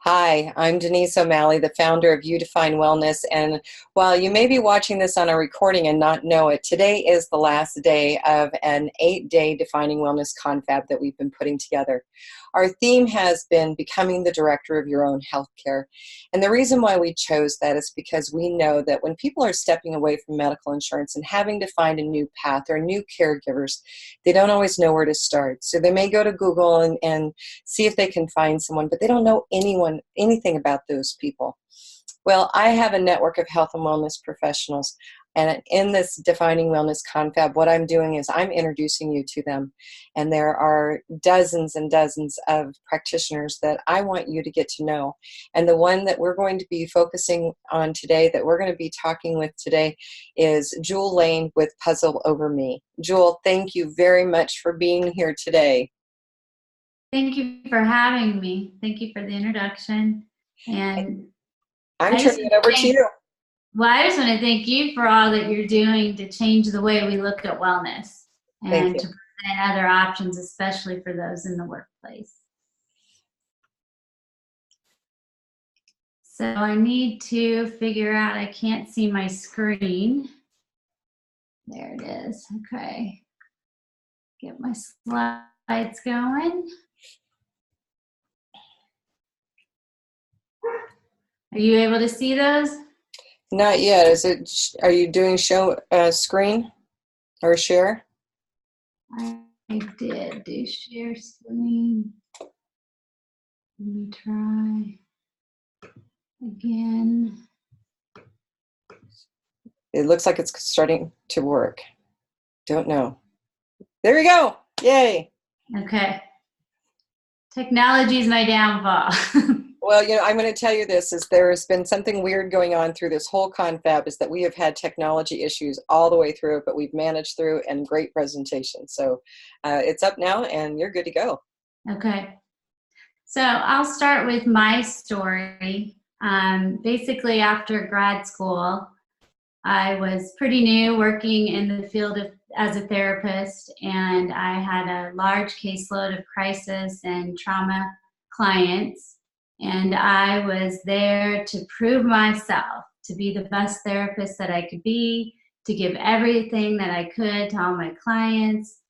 Hi, I'm Denise O'Malley, the founder of You Define Wellness. And while you may be watching this on a recording and not know it, today is the last day of an 8-day Defining Wellness confab that we've been putting together. Our theme has been becoming the director of your own healthcare. And the reason why we chose that is because we know that when people are stepping away from medical insurance and having to find a new path or new caregivers, they don't always know where to start. So they may go to Google and see if they can find someone, but they don't know anything about those people. Well, I have a network of health and wellness professionals, and in this Defining Wellness Confab, what I'm doing is I'm introducing you to them. And there are dozens and dozens of practitioners that I want you to get to know. And the one that we're going to be focusing on today, that we're going to be talking with today, is Jule Lane with Puzzle Over Me. Jule, thank you very much for being here today. Thank you for having me. Thank you for the introduction. And I'm turning it over to you. Well, I just want to thank you for all that you're doing to change the way we look at wellness and to present other options, especially for those in the workplace. So I need to figure out, I can't see my screen. There it is. Okay. Get my slides going. Are you able to see those? Not yet. Are you doing show screen or share? I did do share screen. Let me try again. It looks like it's starting to work. Don't know. There we go. Yay. Okay. Technology is my downfall. Well, I'm going to tell you this, is there has been something weird going on through this whole confab, is that we have had technology issues all the way through, but we've managed through, and great presentation. So it's up now and you're good to go. Okay. So I'll start with my story. Basically, after grad school, I was pretty new working in the field as a therapist, and I had a large caseload of crisis and trauma clients. And I was there to prove myself, to be the best therapist that I could be, to give everything that I could to all my clients.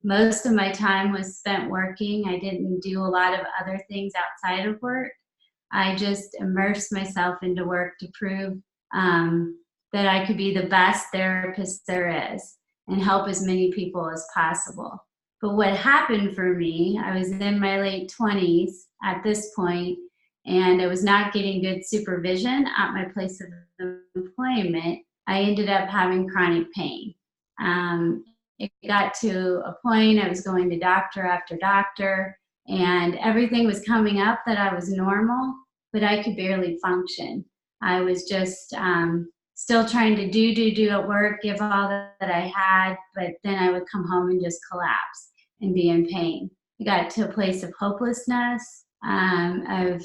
Most of my time was spent working. I didn't do a lot of other things outside of work. I just immersed myself into work to prove that I could be the best therapist there is and help as many people as possible. But what happened for me, I was in my late 20s at this point, and I was not getting good supervision at my place of employment. I ended up having chronic pain. It got to a point I was going to doctor after doctor, and everything was coming up that I was normal, but I could barely function. I was just still trying to do at work, give all that I had, but then I would come home and just collapse and be in pain. I got to a place of hopelessness, of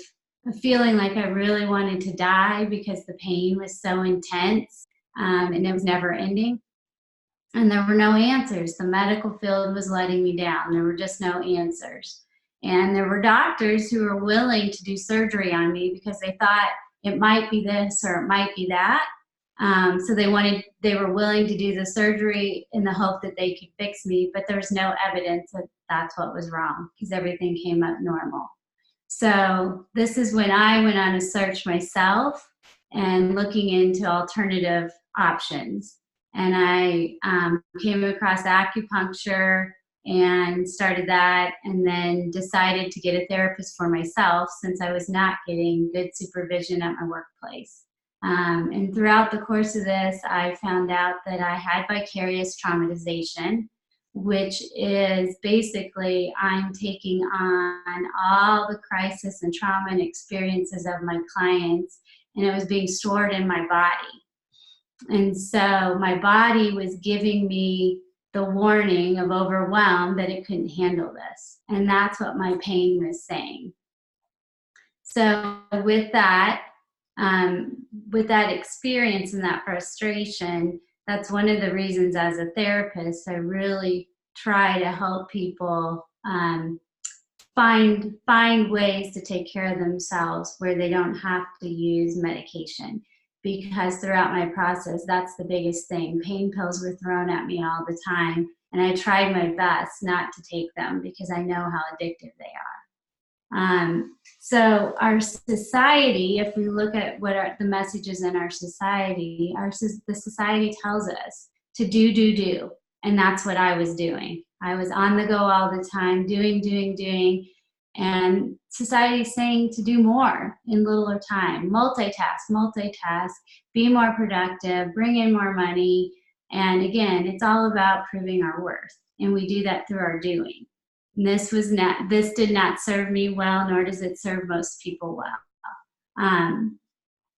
feeling like I really wanted to die because the pain was so intense, and it was never ending. And there were no answers. The medical field was letting me down. There were just no answers. And there were doctors who were willing to do surgery on me because they thought it might be this or it might be that. So they were willing to do the surgery in the hope that they could fix me, but there was no evidence that that's what was wrong because everything came up normal. So this is when I went on a search myself and looking into alternative options. And I came across acupuncture and started that, and then decided to get a therapist for myself since I was not getting good supervision at my workplace. And throughout the course of this, I found out that I had vicarious traumatization, which is basically I'm taking on all the crisis and trauma and experiences of my clients, and it was being stored in my body. And so my body was giving me the warning of overwhelm that it couldn't handle this. And that's what my pain was saying. So with that experience and that frustration, that's one of the reasons as a therapist, I really try to help people find ways to take care of themselves where they don't have to use medication. Because throughout my process, that's the biggest thing. Pain pills were thrown at me all the time, and I tried my best not to take them because I know how addictive they are. So our society, if we look at what are the messages in our society, the society tells us to do, and that's what I was doing. I was on the go all the time, doing, and society's saying to do more in littler time, multitask, be more productive, bring in more money, and again, it's all about proving our worth, and we do that through our doing. And this did not serve me well, nor does it serve most people well.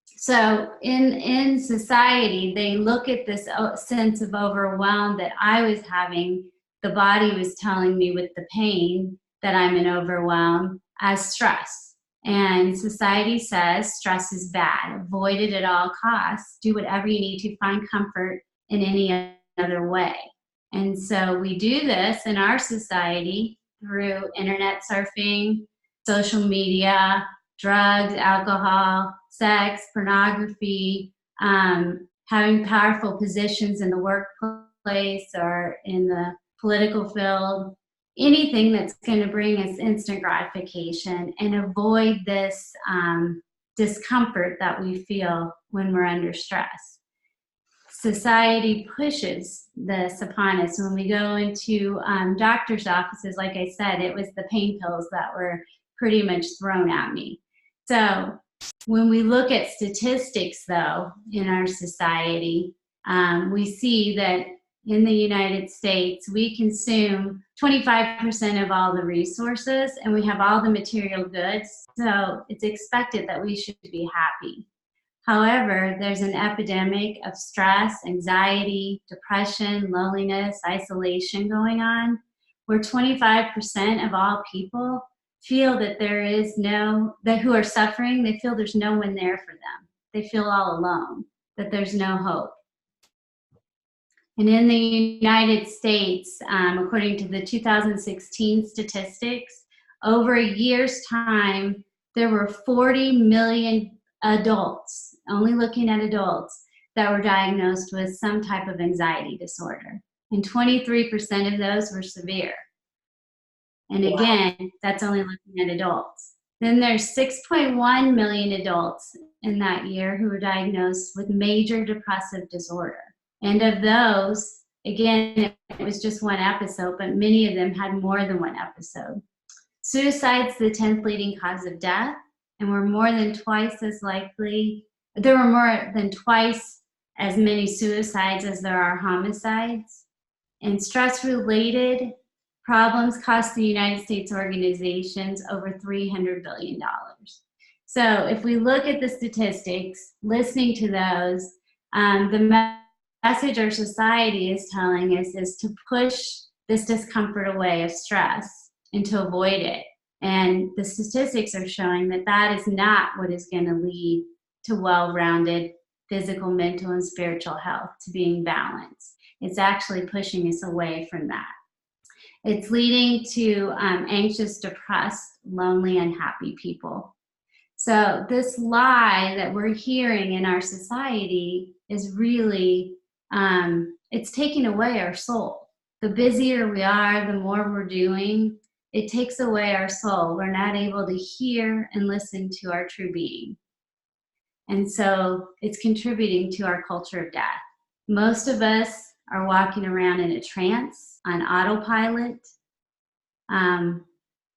So in society, they look at this sense of overwhelm that I was having, the body was telling me with the pain that I'm in overwhelm, as stress. And society says stress is bad, avoid it at all costs, do whatever you need to find comfort in any other way. And so we do this in our society through internet surfing, social media, drugs, alcohol, sex, pornography, having powerful positions in the workplace or in the political field, anything that's going to bring us instant gratification and avoid this discomfort that we feel when we're under stress. Society pushes this upon us. When we go into doctor's offices, like I said, it was the pain pills that were pretty much thrown at me. So when we look at statistics, though, in our society, we see that in the United States, we consume 25% of all the resources, and we have all the material goods. So it's expected that we should be happy. However, there's an epidemic of stress, anxiety, depression, loneliness, isolation going on, where 25% of all people feel that who are suffering, they feel there's no one there for them. They feel all alone, that there's no hope. And in the United States, according to the 2016 statistics, over a year's time, there were 40 million adults, only looking at adults, that were diagnosed with some type of anxiety disorder. And 23% of those were severe. And again, that's only looking at adults. Then there's 6.1 million adults in that year who were diagnosed with major depressive disorder. And of those, again, it was just one episode, but many of them had more than one episode. Suicide's the 10th leading cause of death, and there were more than twice as many suicides as there are homicides. And stress-related problems cost the United States organizations over $300 billion. So if we look at the statistics, listening to those, the message our society is telling us is to push this discomfort away of stress and to avoid it. And the statistics are showing that that is not what is going to lead to well-rounded physical, mental, and spiritual health, to being balanced. It's actually pushing us away from that. It's leading to anxious, depressed, lonely, unhappy people. So this lie that we're hearing in our society is really, it's taking away our soul. The busier we are, the more we're doing, it takes away our soul. We're not able to hear and listen to our true being. And so it's contributing to our culture of death. Most of us are walking around in a trance, on autopilot.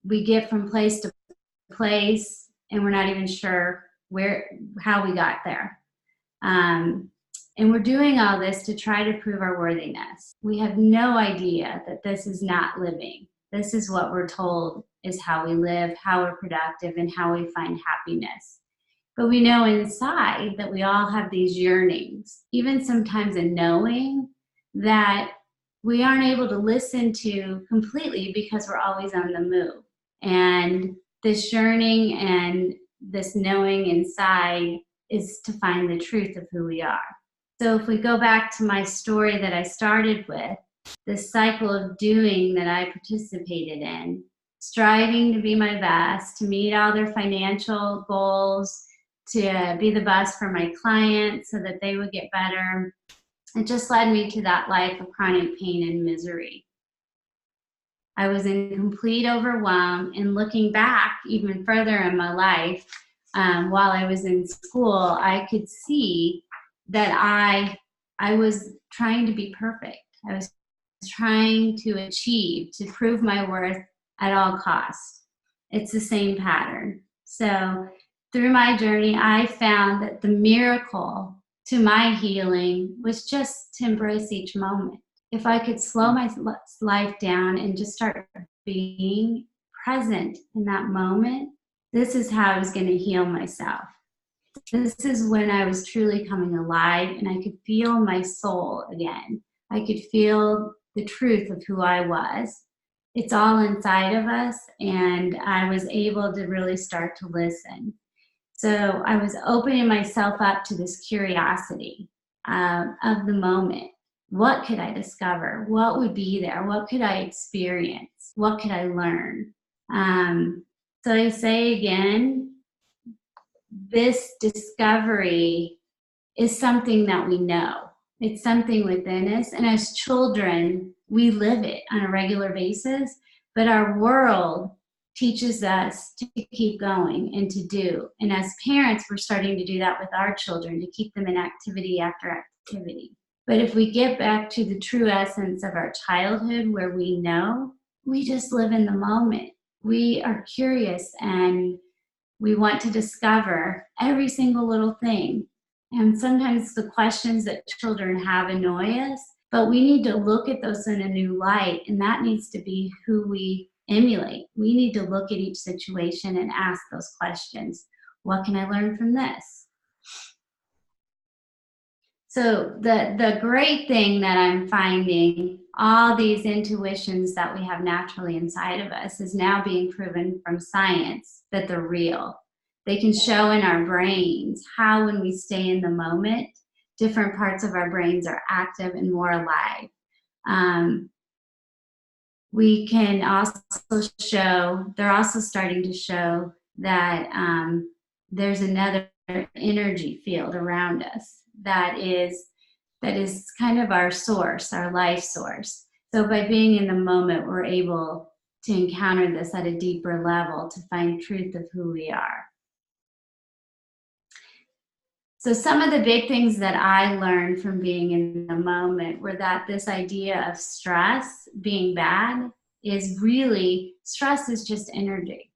We get from place to place, and we're not even sure how we got there. And we're doing all this to try to prove our worthiness. We have no idea that this is not living. This is what we're told is how we live, how we're productive, and how we find happiness. But we know inside that we all have these yearnings, even sometimes a knowing that we aren't able to listen to completely because we're always on the move. And this yearning and this knowing inside is to find the truth of who we are. So if we go back to my story that I started with, this cycle of doing that I participated in, striving to be my best, to meet all their financial goals, to be the best for my clients so that they would get better. It just led me to that life of chronic pain and misery. I was in complete overwhelm, and looking back even further in my life, while I was in school, I could see that I was trying to be perfect. I was trying to achieve, to prove my worth at all costs. It's the same pattern. So through my journey, I found that the miracle to my healing was just to embrace each moment. If I could slow my life down and just start being present in that moment, this is how I was going to heal myself. This is when I was truly coming alive, and I could feel my soul again. I could feel the truth of who I was. It's all inside of us, and I was able to really start to listen. So I was opening myself up to this curiosity of the moment. What could I discover? What would be there? What could I experience? What could I learn? So I say again, this discovery is something that we know. It's something within us. And as children, we live it on a regular basis, but our world teaches us to keep going and to do. And as parents, we're starting to do that with our children, to keep them in activity after activity. But if we get back to the true essence of our childhood, where we know, we just live in the moment. We are curious and we want to discover every single little thing. And sometimes the questions that children have annoy us, but we need to look at those in a new light, and that needs to be who we emulate. We need to look at each situation and ask those questions. What can I learn from this? So the great thing that I'm finding, all these intuitions that we have naturally inside of us is now being proven from science that they're real. They can show in our brains how, when we stay in the moment, different parts of our brains are active and more alive. We can also show, they're also starting to show that there's another energy field around us that is kind of our source, our life source. So by being in the moment, we're able to encounter this at a deeper level, to find truth of who we are. So some of the big things that I learned from being in the moment were that this idea of stress being bad is really, stress is just energy.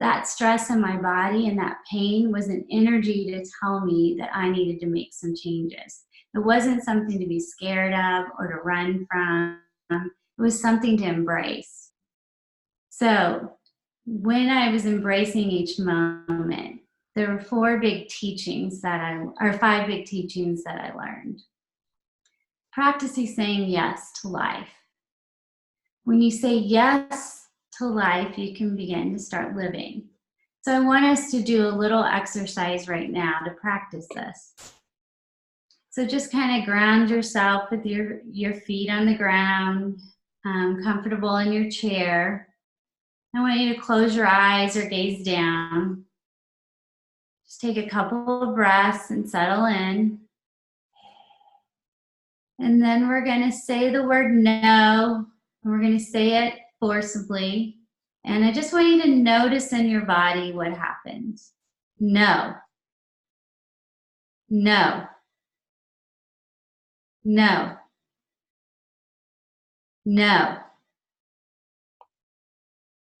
That stress in my body and that pain was an energy to tell me that I needed to make some changes. It wasn't something to be scared of or to run from. It was something to embrace. So when I was embracing each moment, there were 5 big teachings that I learned. Practicing saying yes to life. When you say yes to life, you can begin to start living. So I want us to do a little exercise right now to practice this. So just kind of ground yourself with your feet on the ground, comfortable in your chair. I want you to close your eyes or gaze down. Just take a couple of breaths and settle in. And then we're going to say the word no. And we're going to say it forcibly. And I just want you to notice in your body what happens. No. No. No. No.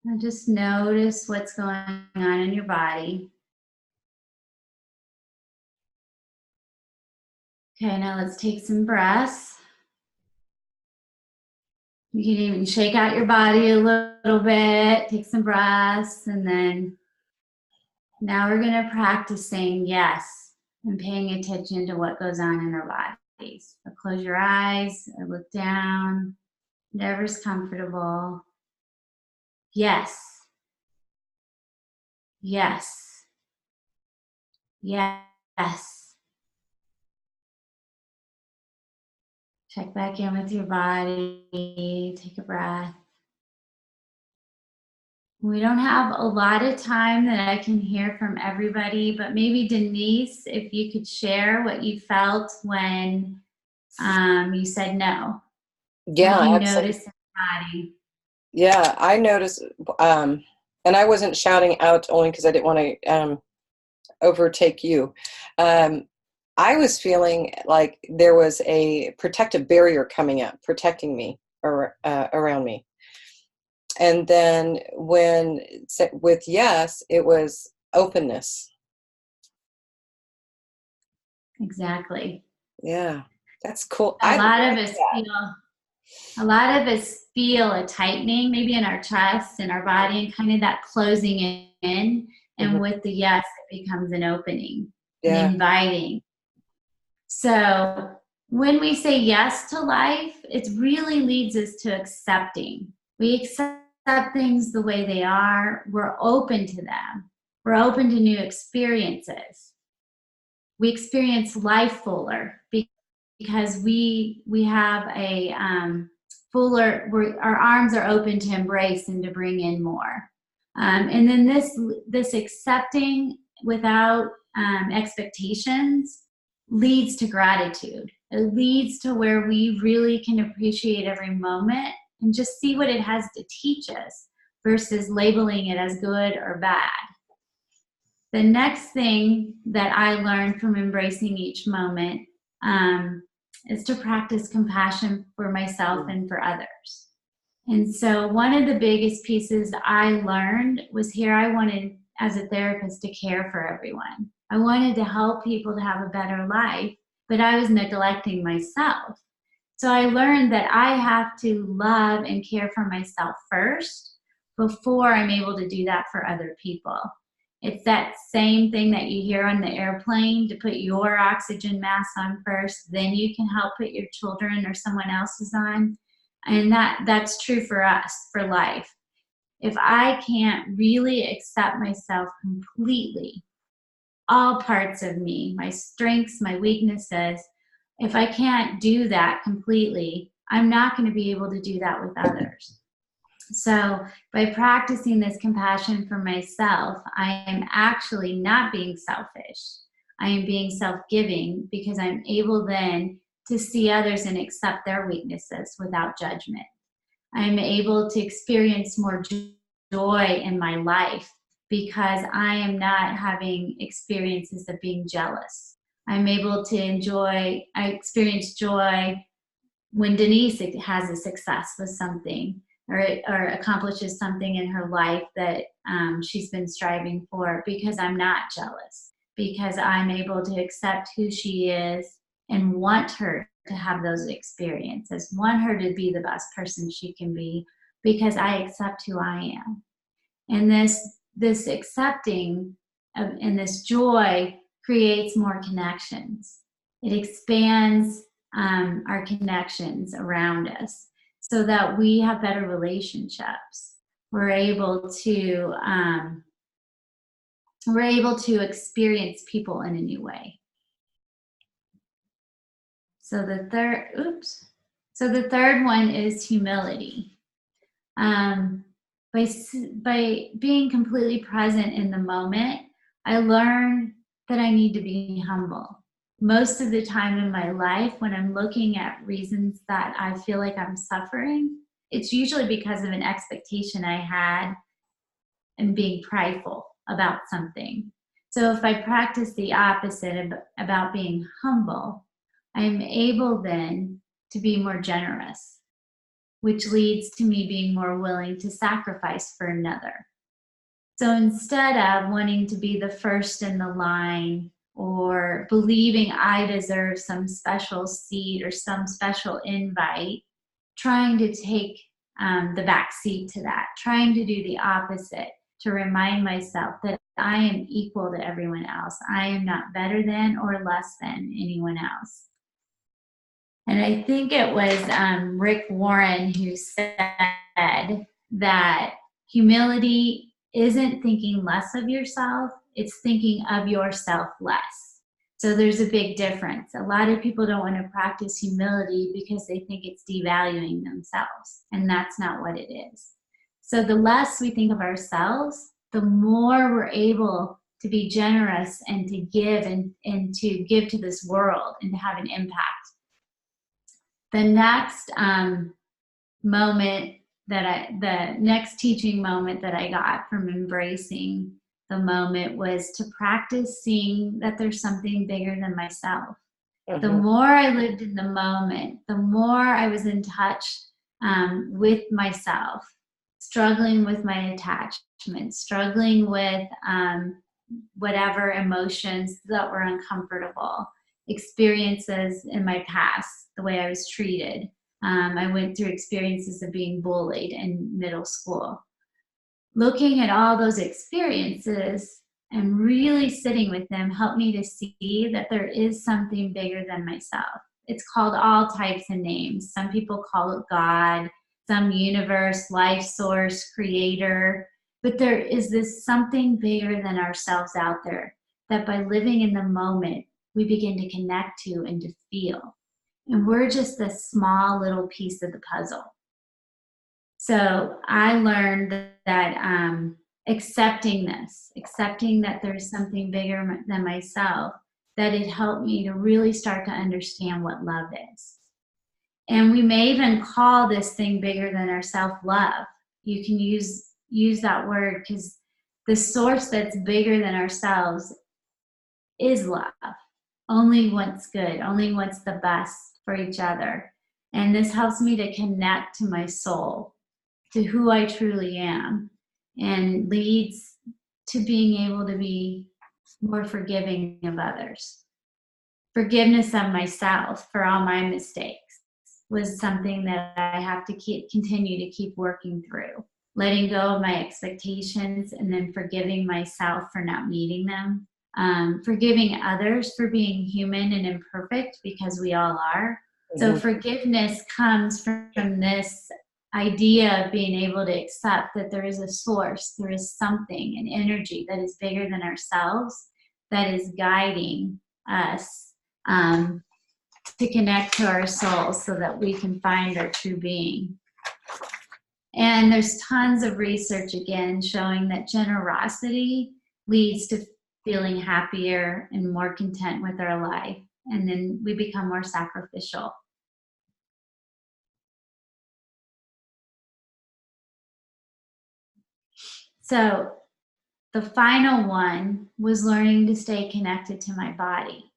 Now just notice what's going on in your body. Okay, now let's take some breaths. You can even shake out your body a little bit, take some breaths, and then now we're going to practice saying yes and paying attention to what goes on in our bodies. So close your eyes or look down, whatever's comfortable. Yes. Yes. Yes. Check back in with your body. Take a breath. We don't have a lot of time that I can hear from everybody, but maybe Denise, if you could share what you felt when you said no. What Yeah, you absolutely. noticed in your body. Yeah, I noticed, and I wasn't shouting out only because I didn't want to overtake you. Um, I was feeling like there was a protective barrier coming up, protecting me or around me. And then with yes, it was openness. Exactly. Yeah, that's cool. A I lot of like us that. feel a lot of us feel a tightening maybe in our chest and our body and kind of that closing in. And Mhm. with the yes, it becomes an opening, an Yeah. inviting. So when we say yes to life, it really leads us to accepting. We accept things the way they are. We're open to them. We're open to new experiences. We experience life fuller because we have a fuller. Our arms are open to embrace and to bring in more. And then this accepting without expectations leads to gratitude. It leads to where we really can appreciate every moment and just see what it has to teach us versus labeling it as good or bad. The next thing that I learned from embracing each moment is to practice compassion for myself Mm. and for others. And so, one of the biggest pieces I learned was here I wanted, as a therapist, to care for everyone. I wanted to help people to have a better life, but I was neglecting myself. So, I learned that I have to love and care for myself first before I'm able to do that for other people. It's that same thing that you hear on the airplane, to put your oxygen mask on first, then you can help put your children or someone else's on. And that's true for us, for life. If I can't really accept myself completely, all parts of me, my strengths, my weaknesses, if I can't do that completely, I'm not going to be able to do that with others. So, by practicing this compassion for myself, I am actually not being selfish. I am being self giving because I'm able then to see others and accept their weaknesses without judgment. I'm able to experience more joy in my life because I am not having experiences of being jealous. I'm able to I experience joy when Denise has a success with something or accomplishes something in her life that she's been striving for, because I'm not jealous, because I'm able to accept who she is and want her to have those experiences, want her to be the best person she can be, because I accept who I am. And this accepting and this joy creates more connections. It expands our connections around us so that we have better relationships. We're able to experience people in a new way. So the third one is humility. Um, by being completely present in the moment, I learn that I need to be humble. Most of the time in my life, when I'm looking at reasons that I feel like I'm suffering, it's usually because of an expectation I had and being prideful about something. So if I practice the opposite about being humble, I'm able then to be more generous, which leads to me being more willing to sacrifice for another. So instead of wanting to be the first in the line or believing I deserve some special seat or some special invite, trying to take the back seat to that, trying to do the opposite, to remind myself that I am equal to everyone else. I am not better than or less than anyone else. And I think it was Rick Warren who said that humility isn't thinking less of yourself, it's thinking of yourself less. So there's a big difference. A lot of people don't want to practice humility because they think it's devaluing themselves, and that's not what it is. So the less we think of ourselves, the more we're able to be generous and to give and to give to this world and to have an impact. The next the next teaching moment that I got from embracing the moment was to practice seeing that there's something bigger than myself. Mm-hmm. The more I lived in the moment, the more I was in touch with myself, struggling with my attachment, struggling with whatever emotions that were uncomfortable, experiences in my past, the way I was treated. I went through experiences of being bullied in middle school. Looking at all those experiences and really sitting with them helped me to see that there is something bigger than myself. It's called all types of names. Some people call it God, some universe, life source, creator. But there is this something bigger than ourselves out there that by living in the moment, we begin to connect to and to feel. And we're just a small little piece of the puzzle. So I learned that accepting that there's something bigger than myself, that it helped me to really start to understand what love is. And we may even call this thing bigger than ourself love. You can use that word, because the source that's bigger than ourselves is love. Only what's good, only what's the best for each other. And this helps me to connect to my soul, to who I truly am, and leads to being able to be more forgiving of others. Forgiveness of myself for all my mistakes was something that I have to continue to keep working through. Letting go of my expectations and then forgiving myself for not meeting them. Forgiving others for being human and imperfect, because we all are. So forgiveness comes from this idea of being able to accept that there is a source, there is something, an energy that is bigger than ourselves, that is guiding us to connect to our souls so that we can find our true being. And there's tons of research, again, showing that generosity leads to feeling happier and more content with our life. And then we become more sacrificial. So the final one was learning to stay connected to my body.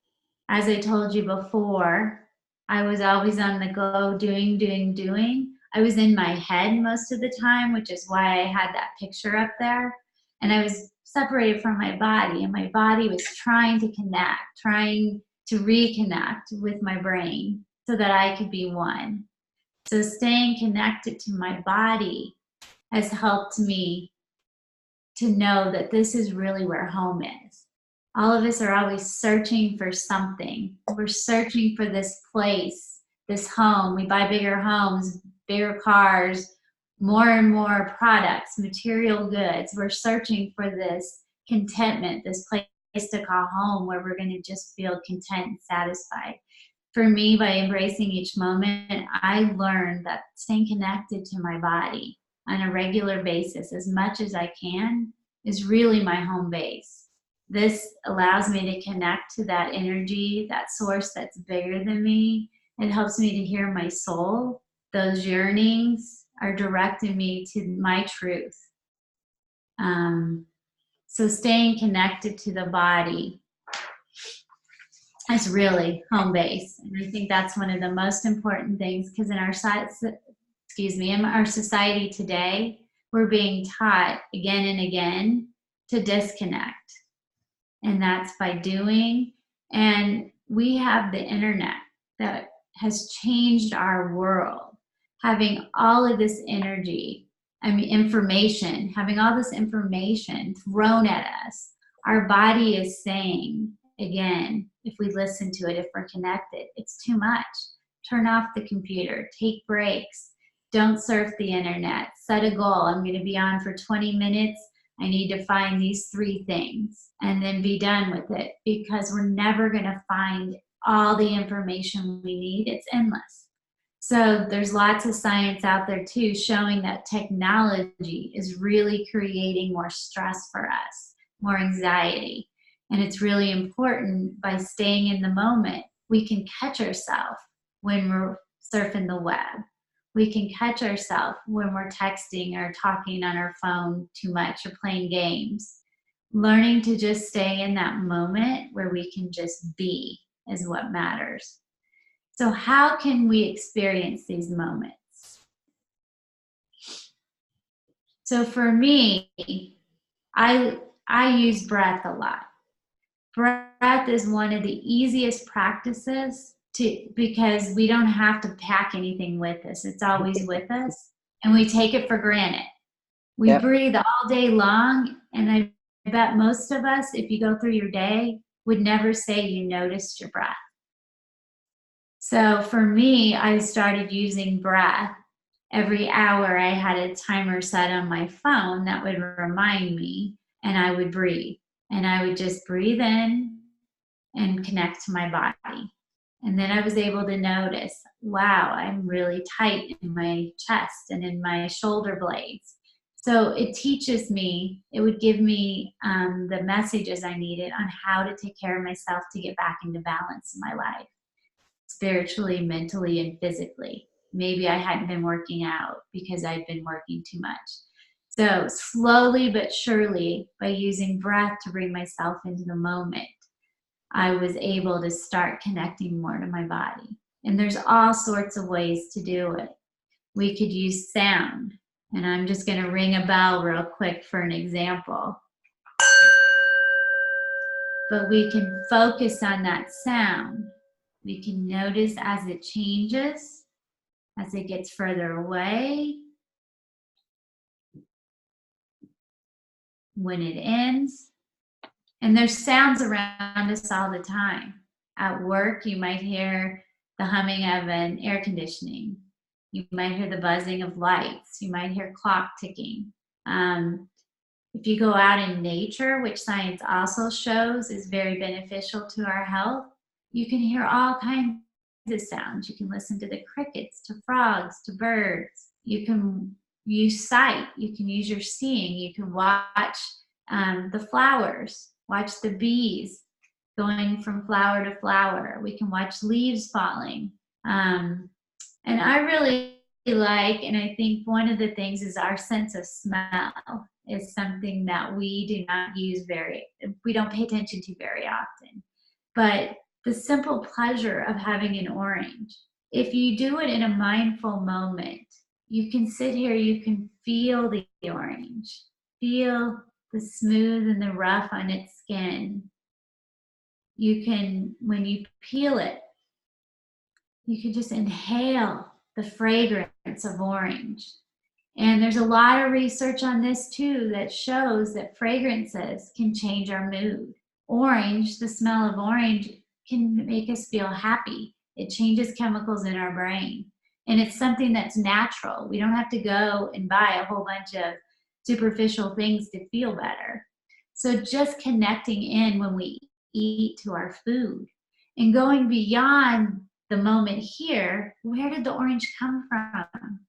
As I told you before, I was always on the go, doing. I was in my head most of the time, which is why I had that picture up there. And I was separated from my body, and my body was trying to connect, trying to reconnect with my brain so that I could be one. So staying connected to my body has helped me to know that this is really where home is. All of us are always searching for something. We're searching for this place, this home. We buy bigger homes, bigger cars, more and more products, material goods. We're searching for this contentment, this place to call home, where we're going to just feel content and satisfied. For me, by embracing each moment, I learned that staying connected to my body on a regular basis, as much as I can, is really my home base. This allows me to connect to that energy, that source that's bigger than me. It helps me to hear my soul. Those yearnings are directing me to my truth. So staying connected to the body is really home base. And I think that's one of the most important things, because in our society today, we're being taught again and again to disconnect. And that's by doing. And we have the internet that has changed our world. Having all of this having all this information thrown at us. Our body is saying, again, if we listen to it, if we're connected, it's too much. Turn off the computer, take breaks, don't surf the internet, set a goal. I'm going to be on for 20 minutes. I need to find these 3 things and then be done with it, because we're never going to find all the information we need. It's endless. So there's lots of science out there too showing that technology is really creating more stress for us, more anxiety. And it's really important by staying in the moment. We can catch ourselves when we're surfing the web. We can catch ourselves when we're texting or talking on our phone too much or playing games. Learning to just stay in that moment where we can just be is what matters. So how can we experience these moments? So for me, I use breath a lot. Breath is one of the easiest practices because we don't have to pack anything with us. It's always with us, and we take it for granted. We Yep. breathe all day long, and I bet most of us, if you go through your day, would never say you noticed your breath. So for me, I started using breath. Every hour I had a timer set on my phone that would remind me, and I would breathe. And I would just breathe in and connect to my body. And then I was able to notice, wow, I'm really tight in my chest and in my shoulder blades. So it teaches me, it would give me the messages I needed on how to take care of myself to get back into balance in my life, spiritually, mentally, and physically. Maybe I hadn't been working out because I'd been working too much. So slowly but surely, by using breath to bring myself into the moment, I was able to start connecting more to my body. And there's all sorts of ways to do it. We could use sound. And I'm just going to ring a bell real quick for an example. But we can focus on that sound. We can notice as it changes, as it gets further away, when it ends. And there's sounds around us all the time. At work, you might hear the humming of an air conditioning. You might hear the buzzing of lights. You might hear clock ticking. If you go out in nature, which science also shows is very beneficial to our health, you can hear all kinds of sounds. You can listen to the crickets, to frogs, to birds. You can use sight. You can use your seeing. You can watch the flowers, watch the bees going from flower to flower. We can watch leaves falling. And I really like, and I think one of the things is our sense of smell is something that we do not use we don't pay attention to very often. But the simple pleasure of having an orange, if you do it in a mindful moment, you can sit here, you can feel the orange, feel the smooth and the rough on its skin. You can, when you peel it, you can just inhale the fragrance of orange. And there's a lot of research on this too that shows that fragrances can change our mood. Orange, the smell of orange, can make us feel happy. It changes chemicals in our brain. And it's something that's natural. We don't have to go and buy a whole bunch of superficial things to feel better. So just connecting in when we eat to our food and going beyond the moment here, where did the orange come from?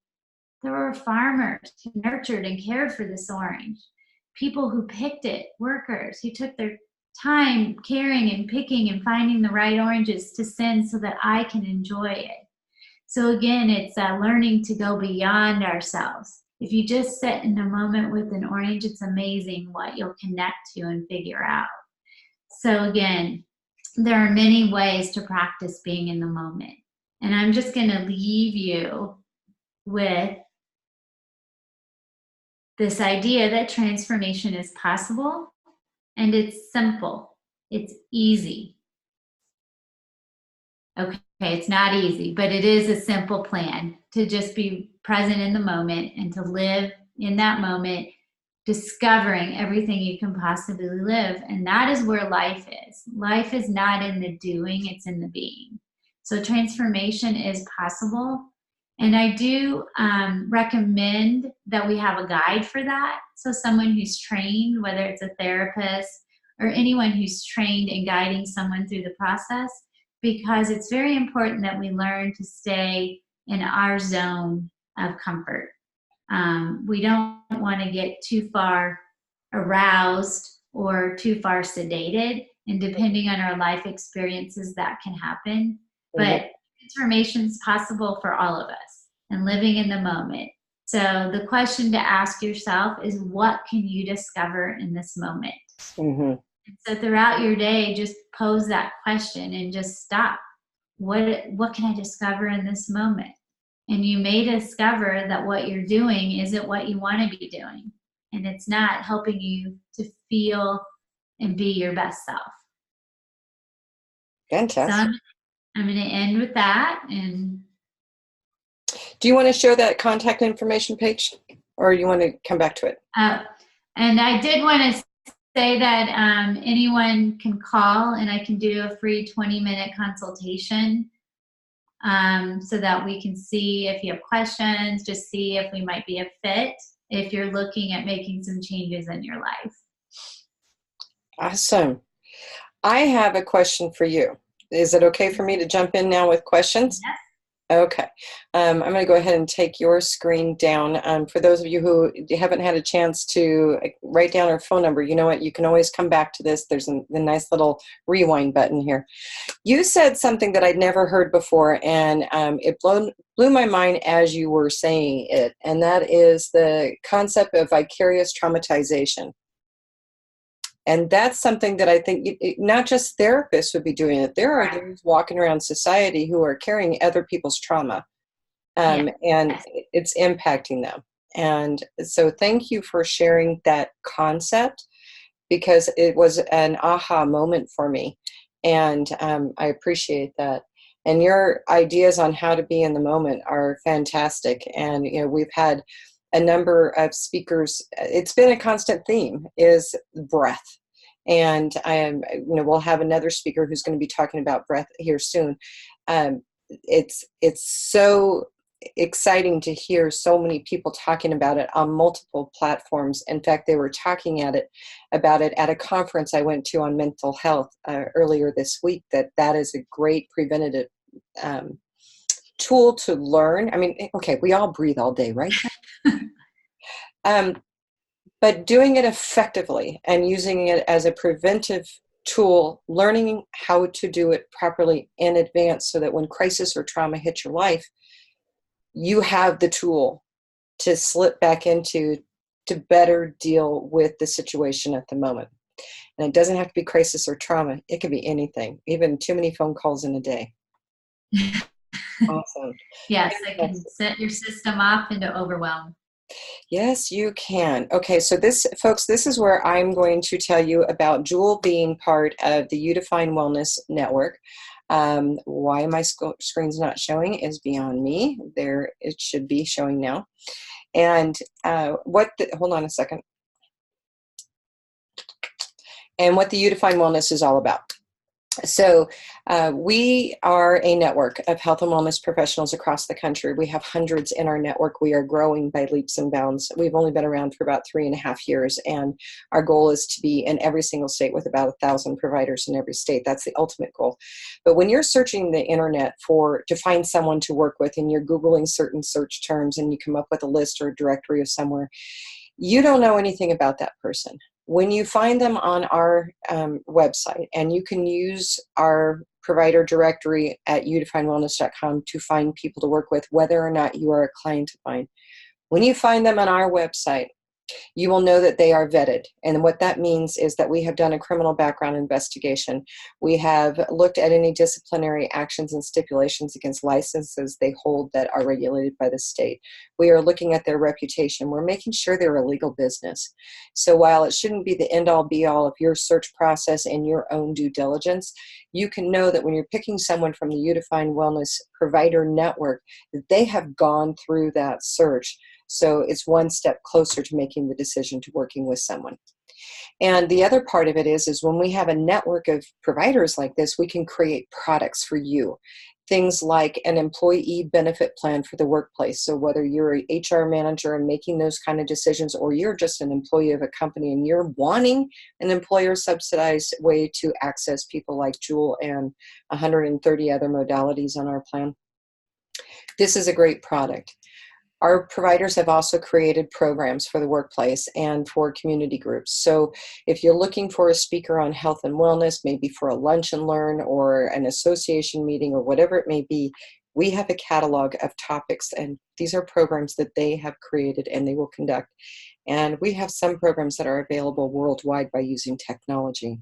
There were farmers who nurtured and cared for this orange, people who picked it, workers who took their time caring and picking and finding the right oranges to send so that I can enjoy it. So again, it's learning to go beyond ourselves. If you just sit in a moment with an orange, it's amazing what you'll connect to and figure out. So again, there are many ways to practice being in the moment. And I'm just going to leave you with this idea that transformation is possible and it's simple. It's easy. Okay, it's not easy, but it is a simple plan to just be present in the moment and to live in that moment, discovering everything you can possibly live. And that is where life is. Life is not in the doing, it's in the being. So transformation is possible. And I do recommend that we have a guide for that. So someone who's trained, whether it's a therapist or anyone who's trained in guiding someone through the process, because it's very important that we learn to stay in our zone of comfort. We don't want to get too far aroused or too far sedated, and depending on our life experiences, that can happen. But transformation is possible for all of us, and living in the moment. So the question to ask yourself is, what can you discover in this moment? Mm-hmm. And so throughout your day, just pose that question and just stop. What can I discover in this moment? And you may discover that what you're doing isn't what you want to be doing, and it's not helping you to feel and be your best self. So Fantastic. I'm going to end with that. And Do you want to show that contact information page, or you want to come back to it? and I did want to say that anyone can call, and I can do a free 20-minute consultation, so that we can see if you have questions, just see if we might be a fit if you're looking at making some changes in your life. Awesome. I have a question for you. Is it okay for me to jump in now with questions? Yes. Okay. I'm going to go ahead and take your screen down. For those of you who haven't had a chance to write down our phone number, you know what? You can always come back to this. There's the nice little rewind button here. You said something that I'd never heard before, and it blew my mind as you were saying it, and that is the concept of vicarious traumatization. And that's something that I think not just therapists would be doing it. There are those walking around society who are carrying other people's trauma, and it's impacting them. And so thank you for sharing that concept, because it was an aha moment for me. And I appreciate that. And your ideas on how to be in the moment are fantastic. And, you know, we've had a number of speakers. It's been a constant theme, is breath. And we'll have another speaker who's going to be talking about breath here soon. It's so exciting to hear so many people talking about it on multiple platforms. In fact, they were talking about it at a conference I went to on mental health earlier this week, that is a great preventative tool to learn. I mean, okay, we all breathe all day, right? But doing it effectively and using it as a preventive tool, learning how to do it properly in advance so that when crisis or trauma hits your life, you have the tool to slip back into to better deal with the situation at the moment. And it doesn't have to be crisis or trauma. It can be anything, even too many phone calls in a day. Awesome. Yes, it can set your system off into overwhelm. Yes, you can. Okay, so this, folks, this is where I'm going to tell you about Jule being part of the You Define Wellness Network. Why my screen's not showing is beyond me. There, it should be showing now. And hold on a second. And what the You Define Wellness is all about. So we are a network of health and wellness professionals across the country. We have hundreds in our network. We are growing by leaps and bounds. We've only been around for about 3.5 years, and our goal is to be in every single state with about 1,000 providers in every state. That's the ultimate goal. But when you're searching the internet to find someone to work with, and you're Googling certain search terms, and you come up with a list or a directory of somewhere, you don't know anything about that person. When you find them on our website, and you can use our provider directory at youdefinewellness.com to find people to work with, whether or not you are a client of mine. When you find them on our website, you will know that they are vetted. And what that means is that we have done a criminal background investigation. We have looked at any disciplinary actions and stipulations against licenses they hold that are regulated by the state. We are looking at their reputation. We're making sure they're a legal business. So while it shouldn't be the end-all be-all of your search process and your own due diligence, you can know that when you're picking someone from the You Define Wellness Provider Network, that they have gone through that search. So it's one step closer to making the decision to working with someone. And the other part of it is when we have a network of providers like this, we can create products for you. Things like an employee benefit plan for the workplace. So whether you're an HR manager and making those kind of decisions, or you're just an employee of a company and you're wanting an employer subsidized way to access people like Jule and 130 other modalities on our plan, This is a great product. Our providers have also created programs for the workplace and for community groups. So if you're looking for a speaker on health and wellness, maybe for a lunch and learn or an association meeting or whatever it may be, we have a catalog of topics, and these are programs that they have created and they will conduct. And we have some programs that are available worldwide by using technology.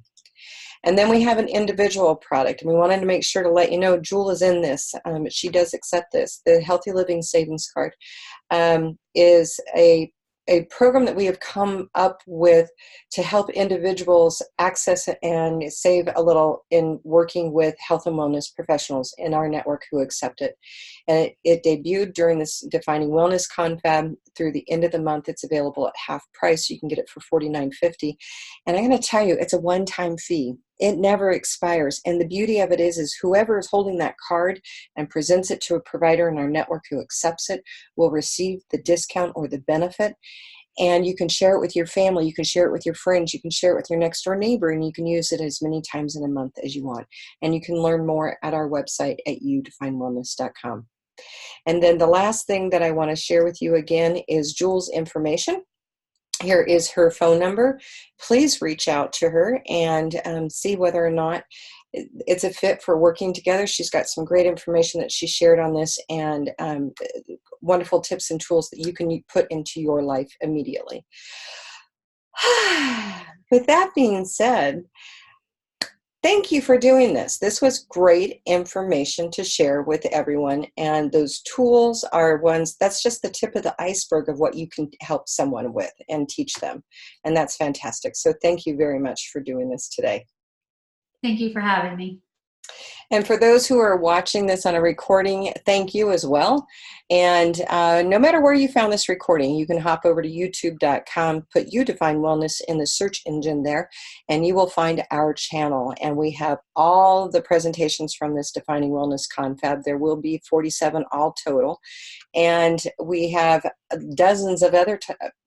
And then we have an individual product, and we wanted to make sure to let you know Jule is in this. She does accept this. The Healthy Living Savings Card is a program that we have come up with to help individuals access and save a little in working with health and wellness professionals in our network who accept it. And it debuted during this Defining Wellness Confab. Through the end of the month, it's available at half price. You can get it for $49.50. And I'm going to tell you, it's a one-time fee. It never expires. And the beauty of it is whoever is holding that card and presents it to a provider in our network who accepts it will receive the discount or the benefit. And you can share it with your family, you can share it with your friends, you can share it with your next door neighbor, and you can use it as many times in a month as you want. And you can learn more at our website at udefinewellness.com. And then the last thing that I want to share with you again is Jule's information. Here is her phone number. Please reach out to her and see whether or not it's a fit for working together. She's got some great information that she shared on this, and wonderful tips and tools that you can put into your life immediately. With that being said, thank you for doing this. This was great information to share with everyone, and those tools are ones, that's just the tip of the iceberg of what you can help someone with and teach them, and that's fantastic. So thank you very much for doing this today. Thank you for having me. And for those who are watching this on a recording, thank you as well. And no matter where you found this recording, you can hop over to youtube.com, put You Define Wellness in the search engine there, and you will find our channel. And we have all the presentations from this Defining Wellness Confab. There will be 47 all total. And we have dozens of other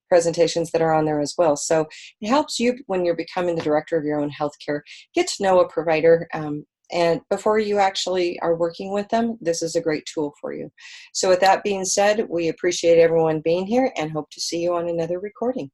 presentations that are on there as well. So it helps you when you're becoming the director of your own healthcare, get to know a provider, and before you actually are working with them, this is a great tool for you. So with that being said, we appreciate everyone being here and hope to see you on another recording.